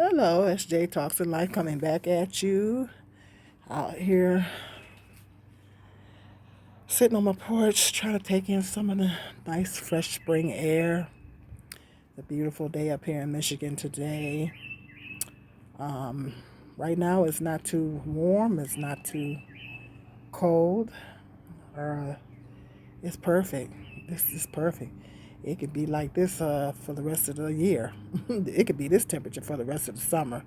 Hello, SJ Talks in Life coming back at you. Out here sitting on my porch trying to take in some of the nice fresh spring air. It's a beautiful day up here in Michigan today. Um, right now it's not too warm, it's not too cold. Uh, it's perfect. This is perfect. It could be like this for the rest of the year. It could be this temperature for the rest of the summer.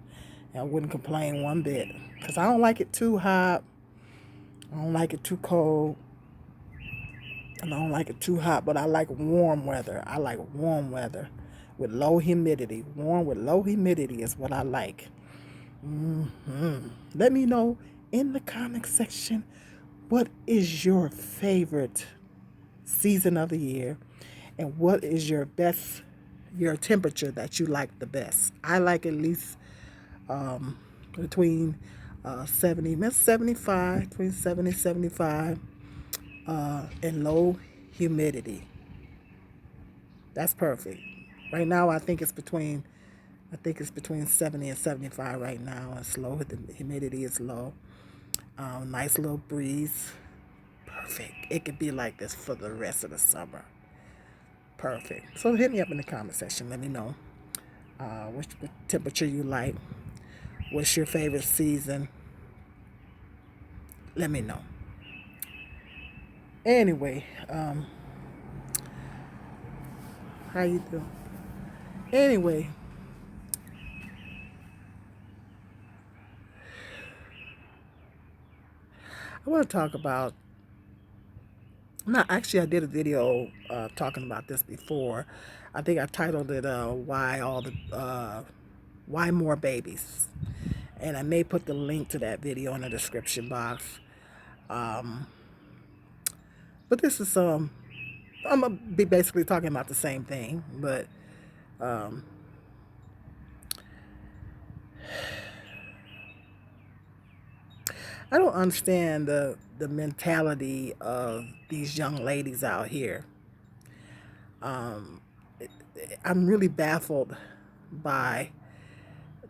And I wouldn't complain one bit because I don't like it too hot. I don't like it too cold. And I don't like it too hot, but I like warm weather. I like warm weather with low humidity. Warm with low humidity is what I like. Let me know in the comment section what is your favorite season of the year and what is your temperature that you like the best. I like at least between 75, between 70 and 75 and low humidity. That's perfect. Right now, I think it's between 70 and 75 right now. It's low. The humidity is low. Nice little breeze. Perfect. It could be like this for the rest of the summer. Perfect. So hit me up in the comment section. Let me know what temperature you like. What's your favorite season? Let me know. Anyway, how you doing? Anyway, I want to talk about. Not actually, I did a video talking about this before. I think I titled it "Why More Babies," and I may put the link to that video in the description box. Um, but this is I'm gonna be basically talking about the same thing, but um, I don't understand the mentality of these young ladies out here. Um, I'm really baffled by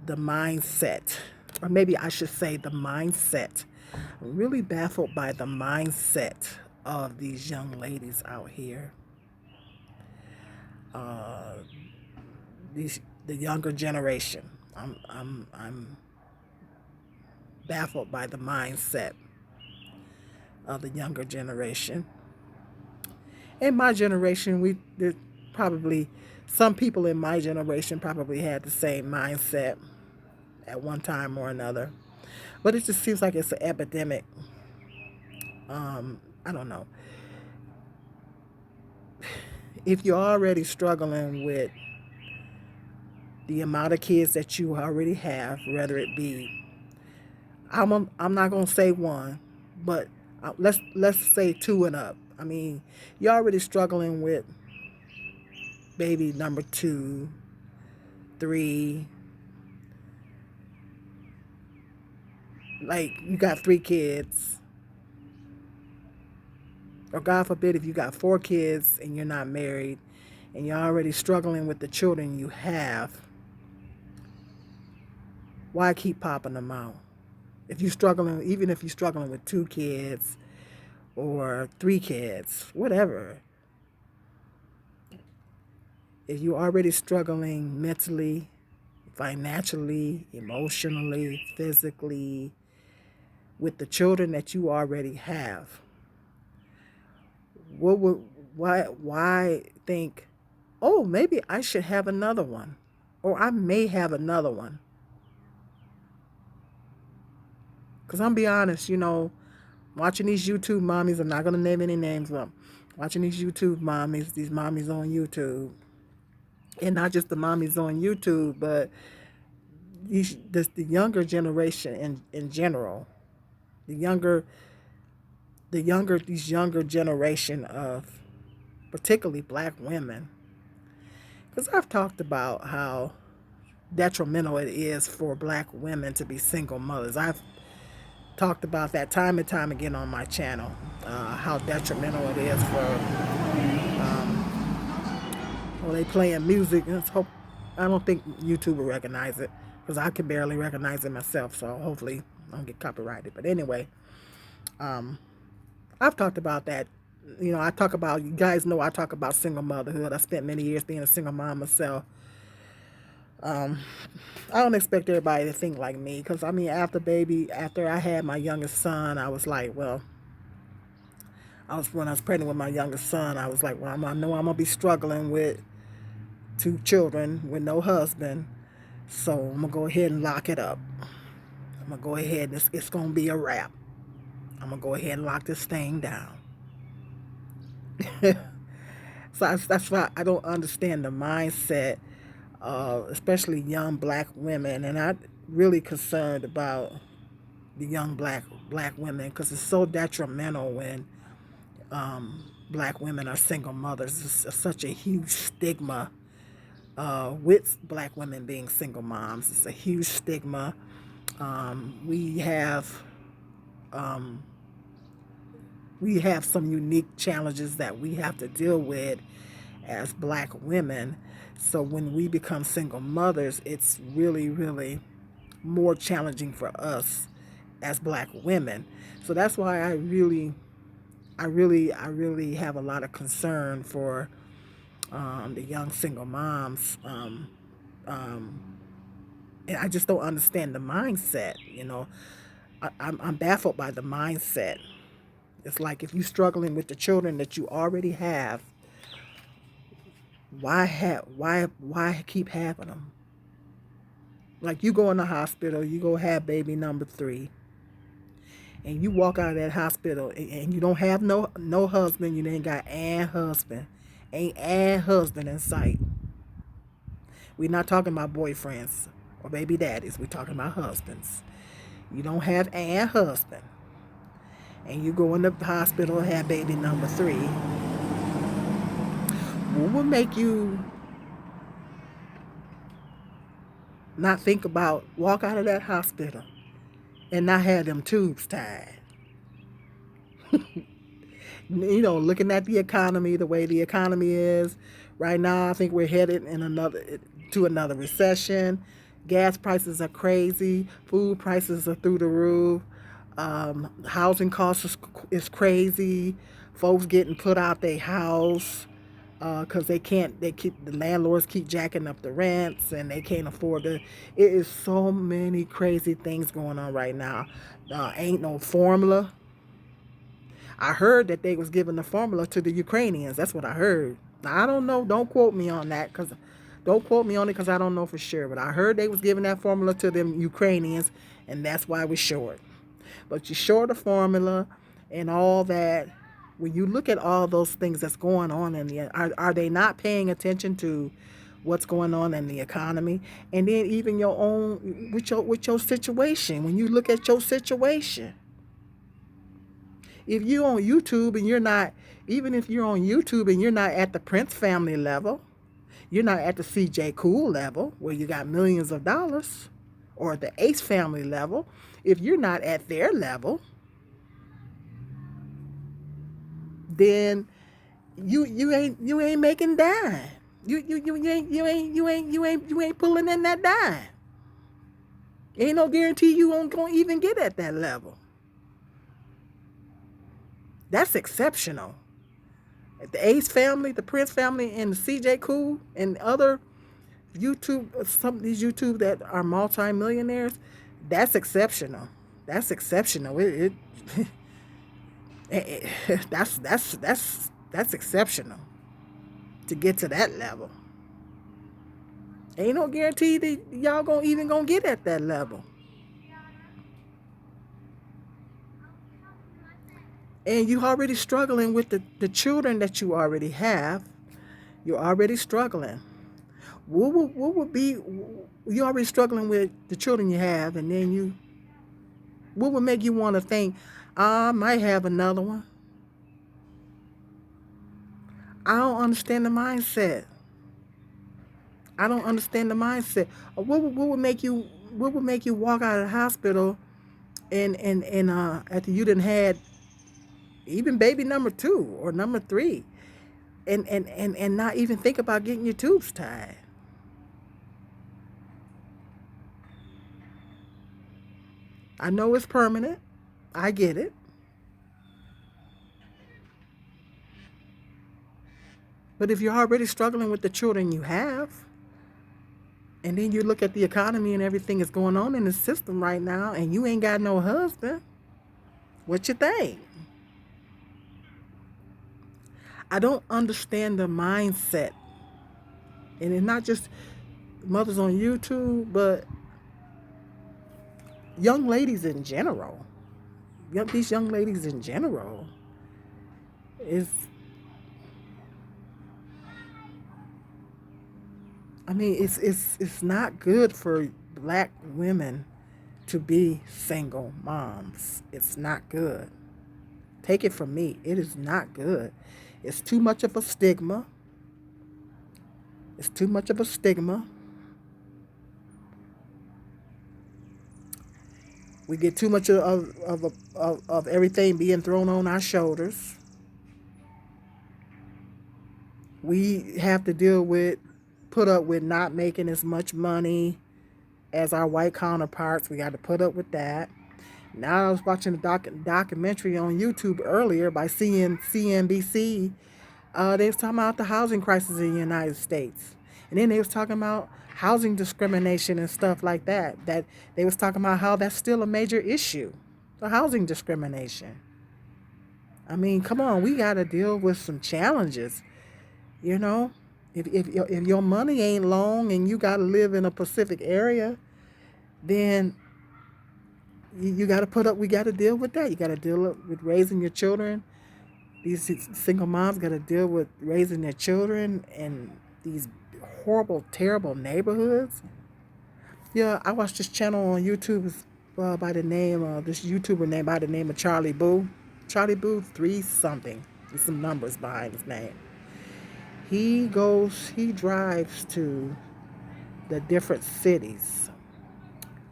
the mindset, or maybe I should say the mindset. I'm really baffled by the mindset of these young ladies out here. Uh, the younger generation. I'm baffled by the mindset of the younger generation. In my generation, there's probably some people in my generation probably had the same mindset at one time or another. But it just seems like it's an epidemic. I don't know. If you're already struggling with the amount of kids that you already have, whether it be, I'm not gonna say one, but let's say two and up. I mean, you're already struggling with baby number two, three, like you got three kids, or God forbid if you got four kids and you're not married, and you're already struggling with the children you have. Why keep popping them out? If you're struggling, even if you're struggling with two kids or three kids, whatever, if you're already struggling mentally, financially, emotionally, physically, with the children that you already have, what would why think, oh, maybe I should have another one, or I may have another one? Because I'm be honest, watching these YouTube mommies, I'm not gonna name any names, but watching these YouTube mommies, these mommies on YouTube, and not just the mommies on YouTube, but the younger generation in general, the younger these younger generation of particularly black women. Because I've talked about how detrimental it is for black women to be single mothers. I've talked about that time and time again on my channel, how detrimental it is for, well, they playing music. Let's hope. I don't think YouTube will recognize it because I can barely recognize it myself. So hopefully I don't get copyrighted. But anyway, um, I've talked about that. I talk about, you guys know I talk about single motherhood. I spent many years being a single mom myself. Um, I don't expect everybody to think like me because I mean, after I had my youngest son, I was like, well, when I was pregnant with my youngest son, I was like, well, I know I'm gonna be struggling with two children with no husband, so I'm gonna go ahead and lock it up. I'm gonna go ahead and it's gonna be a wrap. I'm gonna go ahead and lock this thing down. So that's why I don't understand the mindset, especially young black women, and I'm really concerned about the young black women because it's so detrimental when black women are single mothers. It's such a huge stigma with black women being single moms. It's a huge stigma. We have um, we have some unique challenges that we have to deal with as black women. So when we become single mothers, it's really, really more challenging for us as black women. So that's why I really have a lot of concern for the young single moms. Um, and I just don't understand the mindset. I'm baffled by the mindset. It's like if you're struggling with the children that you already have, why keep having them? Like you go in the hospital, you go have baby number three, and you walk out of that hospital and you don't have no husband, you ain't got ain't husband in sight. We're not talking about boyfriends or baby daddies. We're talking about husbands. You don't have a husband, and you go in the hospital and have baby number three. What would make you not think about walk out of that hospital and not have them tubes tied? Looking at the economy, the way the economy is right now, I think we're headed to another recession. Gas prices are crazy. Food prices are through the roof. Housing costs is crazy. Folks getting put out their house because they can't. The landlords keep jacking up the rents and they can't afford to. It is so many crazy things going on right now. Ain't no formula. I heard that they was giving the formula to the Ukrainians. That's what I heard. Now, I don't know. Don't quote me on that because I don't know for sure. But I heard they was giving that formula to them Ukrainians, and that's why we're short. But you're short of formula and all that. When you look at all those things that's going on are they not paying attention to what's going on in the economy? And then even your own with your situation. When you look at your situation, if you're on YouTube and you're not, even if you're on YouTube and you're not at the Prince family level, you're not at the CJ Cool level where you got millions of dollars, or the Ace family level, if you're not at their level, then you ain't making dime. You ain't pulling in that dime. Ain't no guarantee you won't gonna even get at that level. That's exceptional. The Ace family, the Prince family, and the CJ Cool and other some of these YouTube that are multimillionaires, that's exceptional. That's exceptional. That's exceptional to get to that level. Ain't no guarantee that y'all gonna get at that level. And you already struggling with the children that you already have. You're already struggling. What would be you already struggling with the children you have, and then what would make you want to think I might have another one? I don't understand the mindset. I don't understand the mindset. What would make you walk out of the hospital and after you didn't had even baby number two or number three, and not even think about getting your tubes tied? I know it's permanent. I get it. But if you're already struggling with the children you have, and then you look at the economy and everything that's going on in the system right now, and you ain't got no husband, what you think? I don't understand the mindset. And it's not just mothers on YouTube, but young ladies in general. These young ladies in general is, I mean, it's not good for black women to be single moms. It's not good. Take it from me. It is not good. It's too much of a stigma. It's too much of a stigma. We get too much of everything being thrown on our shoulders. We have to put up with not making as much money as our white counterparts. We got to put up with that. Now I was watching a documentary on YouTube earlier by CNBC. They was talking about the housing crisis in the United States, and then they was talking about housing discrimination and stuff like that. That they was talking about how that's still a major issue, the housing discrimination. I mean, come on, we got to deal with some challenges. You know, if your money ain't long and you got to live in a Pacific area, then you got to put up. We got to deal with that. You got to deal with raising your children. These single moms got to deal with raising their children in these horrible, terrible neighborhoods. Yeah, I watched this channel on YouTube by the name of this YouTuber name by the name of Charlie Boo. Charlie Boo 3 something. There's some numbers behind his name. He drives to the different cities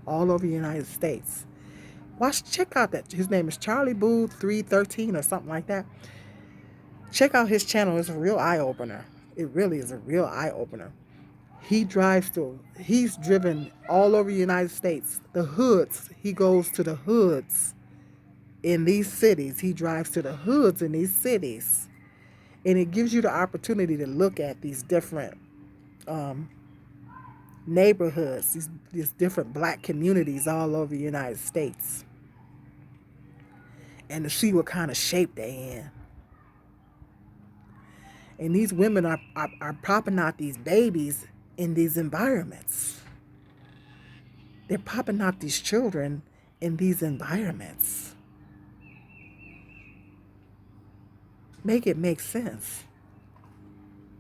all over the United States. Check out that. His name is Charlie Boo 313 or something like that. Check out his channel. It's a real eye-opener. It really is a real eye-opener. He's driven all over the United States. The hoods. He goes to the hoods in these cities. He drives to the hoods in these cities. And it gives you the opportunity to look at these different neighborhoods, these different black communities all over the United States. And to see what kind of shape they're in. And these women are popping out these babies in these environments. They're popping out these children in these environments. Make it make sense.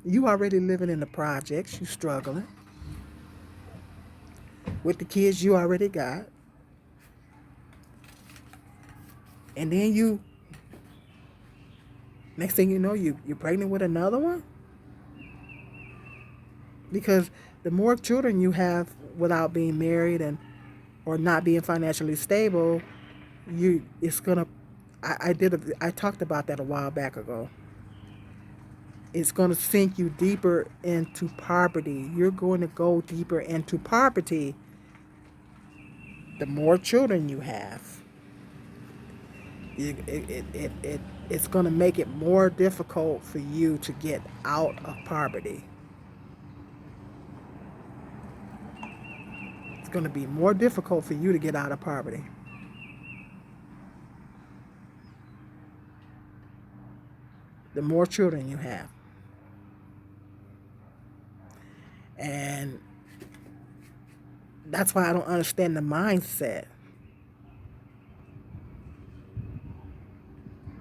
You already living in the projects. You struggling with the kids you already got. And then next thing you know, you're pregnant with another one. Because the more children you have without being married or not being financially stable, I talked about that a while back ago. It's going to sink you deeper into poverty. You're going to go deeper into poverty the more children you have. It's going to make it more difficult for you to get out of poverty. It's going to be more difficult for you to get out of poverty. The more children you have. And that's why I don't understand the mindset.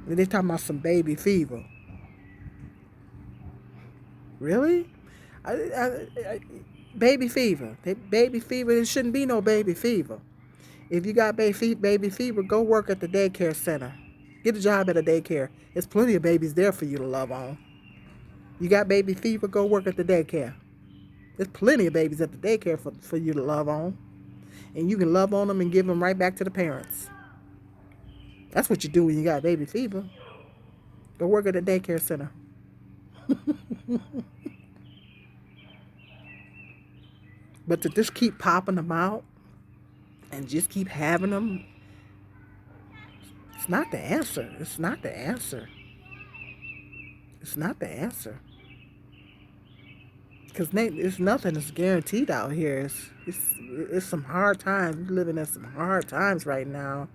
They're talking about some baby fever. Really? Baby fever. Baby fever, there shouldn't be no baby fever. If you got baby fever, go work at the daycare center. Get a job at a daycare. There's plenty of babies there for you to love on. You got baby fever, go work at the daycare. There's plenty of babies at the daycare for you to love on. And you can love on them and give them right back to the parents. That's what you do when you got baby fever. Go work at a daycare center. But to just keep popping them out and just keep having them It's not the answer. It's not the answer. It's not the answer. Because it's nothing that's guaranteed out here. It's some hard times. We're living in some hard times right now.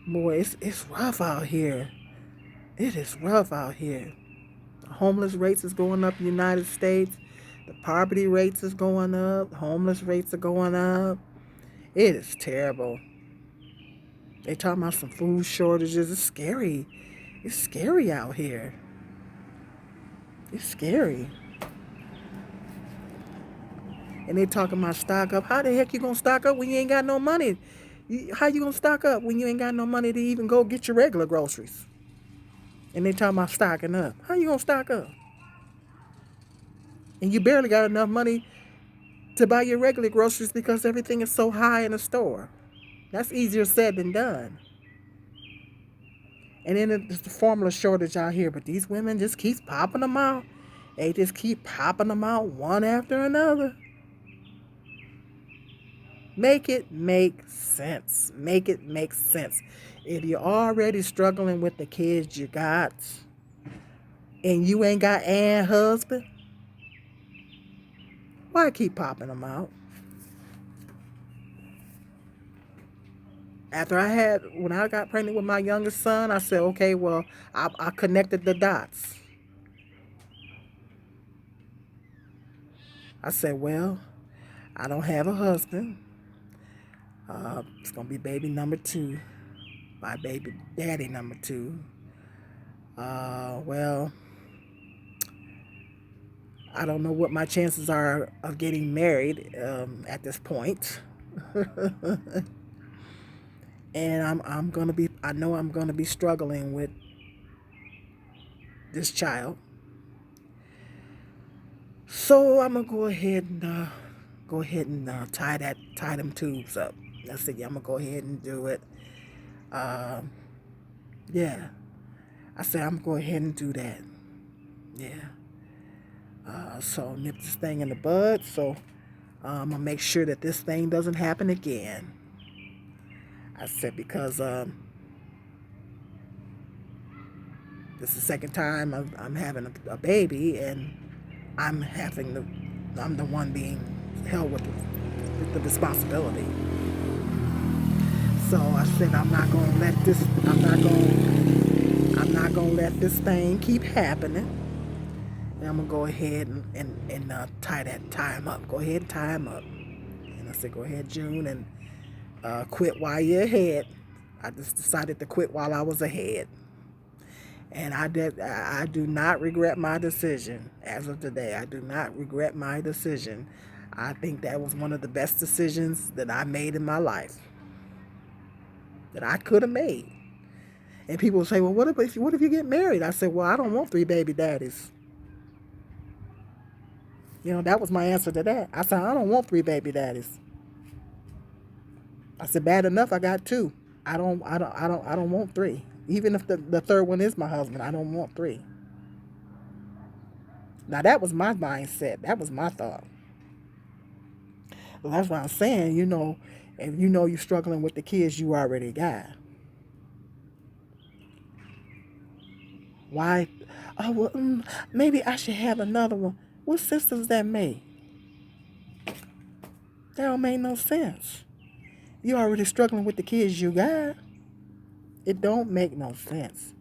Boy, it's rough out here. It is rough out here. The homeless rates is going up in the United States. The poverty rates is going up. The homeless rates are going up. It is terrible. They talking about some food shortages. It's scary. It's scary out here. It's scary. And they talking about stock up. How the heck you gonna stock up when you ain't got no money? How you gonna stock up when you ain't got no money to even go get your regular groceries? And they talking about stocking up. How you gonna stock up? And you barely got enough money to buy your regular groceries because everything is so high in the store. That's easier said than done. And then there's the formula shortage out here, but these women just keep popping them out. They just keep popping them out one after another. Make it make sense. Make it make sense. If you're already struggling with the kids you got, and you ain't got a husband, why keep popping them out? When I got pregnant with my youngest son, I said, okay, well, I connected the dots. I said, well, I don't have a husband. It's going to be baby number 2. My baby daddy number 2. Well, I don't know what my chances are of getting married at this point. And I know I'm gonna be struggling with this child. So I'm gonna go ahead and tie them tubes up. I said, yeah, I'm gonna go ahead and do it. Yeah. I said, I'm gonna go ahead and do that. Yeah. So nip this thing in the bud. So I'm gonna make sure that this thing doesn't happen again. I said, because this is the second time I'm having a baby, and I'm the one being held with the responsibility. So I said, I'm not gonna let this thing keep happening. And I'm gonna go ahead and tie him up. Go ahead and tie him up. And I said, go ahead, June, and quit while you're ahead. I just decided to quit while I was ahead. And I do not regret my decision as of today. I do not regret my decision. I think that was one of the best decisions that I made in my life, that I could have made. And people say, well, what if you get married? I said, well, I don't want 3 baby daddies. That was my answer to that. I said, I don't want 3 baby daddies. I said, bad enough I got 2. I don't want 3. Even if the third one is my husband, I don't want 3. Now that was my mindset. That was my thought. Well, that's what I'm saying. If you're struggling with the kids you already got, why? Oh, well, maybe I should have another one. What sense does that make? That don't make no sense. You already struggling with the kids you got. It don't make no sense.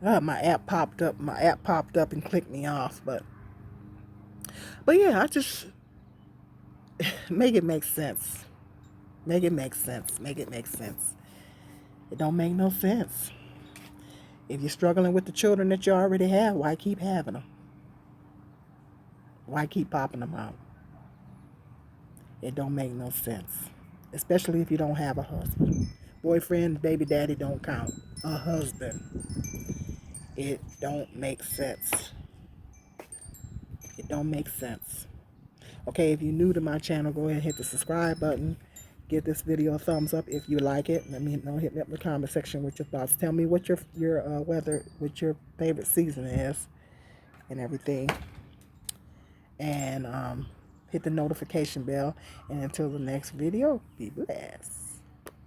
My app popped up. And clicked me off. But yeah, I just make it make sense. Make it make sense. Make it make sense. It don't make no sense. If you're struggling with the children that you already have, why keep having them? Why keep popping them out? It don't make no sense. Especially if you don't have a husband. Boyfriend, baby daddy don't count. A husband. It don't make sense. It don't make sense. Okay, if you're new to my channel, go ahead and hit the subscribe button. Give this video a thumbs up if you like it. Let me know. Hit me up in the comment section with your thoughts. Tell me what your favorite season is and everything. And hit the notification bell. And until the next video, be blessed.